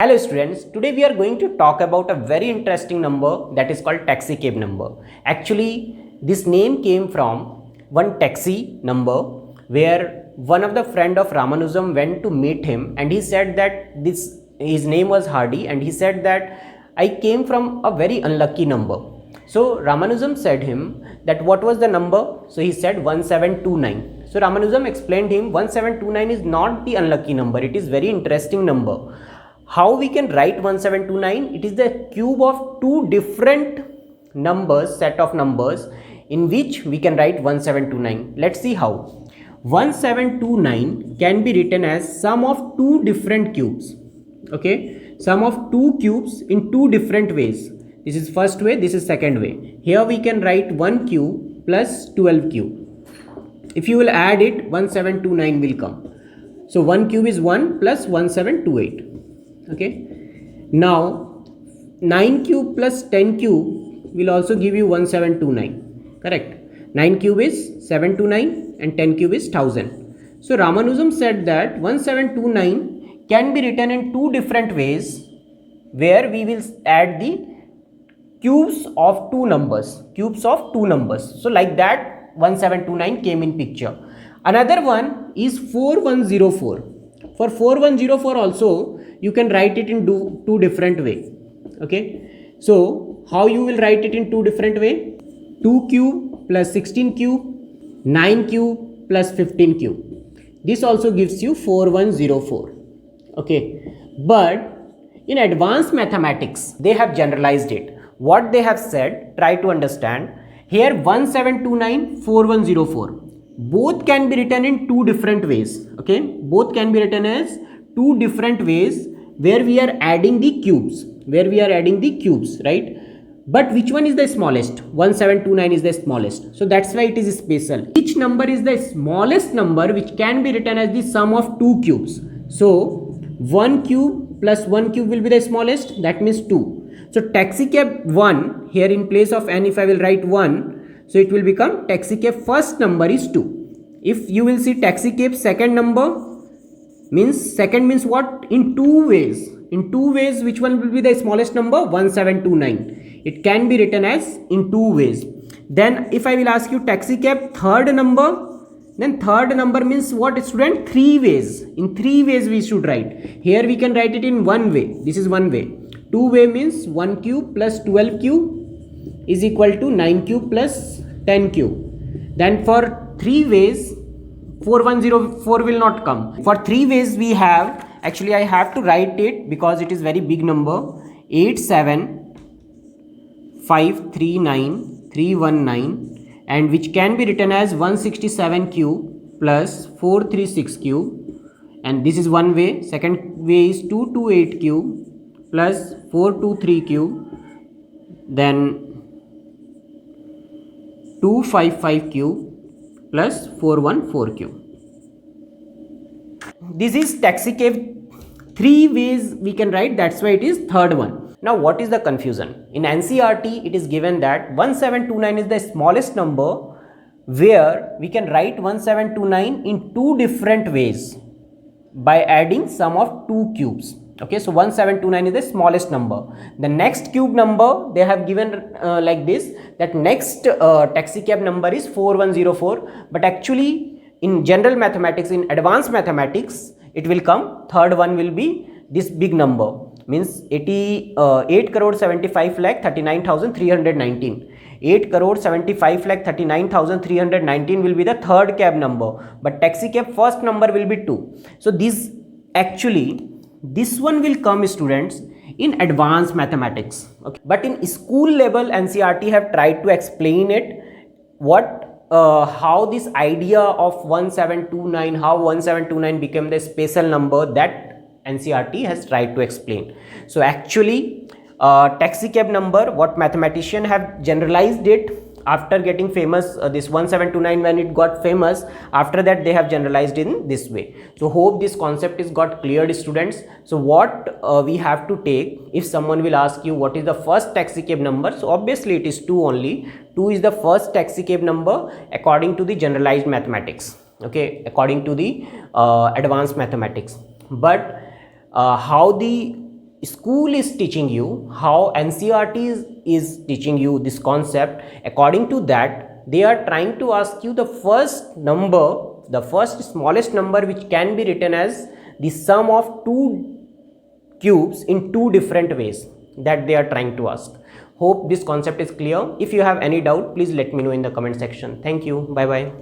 Hello students, today we are going to talk about a very interesting number that is called Taxicab number. Actually, this name came from one taxi number where one of the friend of Ramanujan went to meet him, and he said that his name was Hardy, and he said that I came from a very unlucky number. So Ramanujan said him that what was the number? So he said 1729. So Ramanujan explained him 1729 is not the unlucky number, it is very interesting number. How we can write 1729? It is the cube of two different numbers, set of numbers, in which we can write 1729. Let's see how. 1729 can be written as sum of two different cubes. Okay, sum of two cubes in two different ways. This is first way, this is second way. Here we can write 1 cube plus 12 cube. If you will add it, 1729 will come. So 1 cube is 1 plus 1728. Okay, now 9 cube plus 10 cube will also give you 1729. Correct. 9 cube is 729 and 10 cube is 1000. So Ramanujan said that 1729 can be written in two different ways, where we will add the cubes of two numbers. So like that 1729 came in picture. Another one is 4104. For 4104 also you can write it in two different way. Okay, so how you will write it in two different way? 2 cube plus 16 cube, 9 cube plus 15 cube. This also gives you 4104. Okay, but in advanced mathematics they have generalized it. What they have said, try to understand. Here 1729, 4104, both can be written in two different ways. Okay, both can be written as two different ways where we are adding the cubes, right? But which one is the smallest? 1729 is the smallest, so that's why it is special. Each number is the smallest number which can be written as the sum of two cubes. So 1 cube plus 1 cube will be the smallest, that means 2. So Taxicab 1, here in place of n if I will write 1, so it will become Taxicab first number is 2. If you will see Taxicab second number, second means what? In two ways. In two ways, which one will be the smallest number? 1729. It can be written as in two ways. Then if I will ask you Taxicab third number, then third number means what, student? Three ways. In three ways we should write. Here we can write it in one way. This is one way. Two way means 1 cube plus 12 cube is equal to 9 cube plus 10 cube. Then for three ways, 4104 will not come. For three ways we have, actually I have to write it because it is very big number, 87539 and which can be written as 167 cube plus 436 cube, and this is one way. Second way is 228 cube plus 423 cube, then 255 cube plus 414 cube. This is Taxicab three ways we can write, that's why it is third one. Now what is the confusion? In NCERT it is given that 1729 is the smallest number where we can write 1729 in two different ways by adding sum of two cubes. Okay, so 1729 is the smallest number. The next cube number they have given like this, that next Taxicab number is 4104, but actually in general mathematics, in advanced mathematics, it will come, third one will be this big number, means 8 crore 75 lakh 39,319. 8 crore 75 lakh 39,319 will be the third cab number, but Taxicab first number will be 2. So this one will come, students, in advanced mathematics. Okay, but in school level NCERT have tried to explain it, how this idea of 1729, how 1729 became the special number, that NCERT has tried to explain. So actually Taxicab number, what mathematician have generalized it after getting famous, this 1729 when it got famous, after that they have generalized in this way. So hope this concept is got cleared, students. So what we have to take, if someone will ask you what is the first Taxicab number, so obviously it is 2 only. 2 is the first Taxicab number according to the generalized mathematics, okay, according to the advanced mathematics. But how the school is teaching you, how NCERT is teaching you this concept, according to that they are trying to ask you the first number, the first smallest number which can be written as the sum of two cubes in two different ways, that they are trying to ask. Hope this concept is clear. If you have any doubt, please let me know in the comment section. Thank you. Bye bye.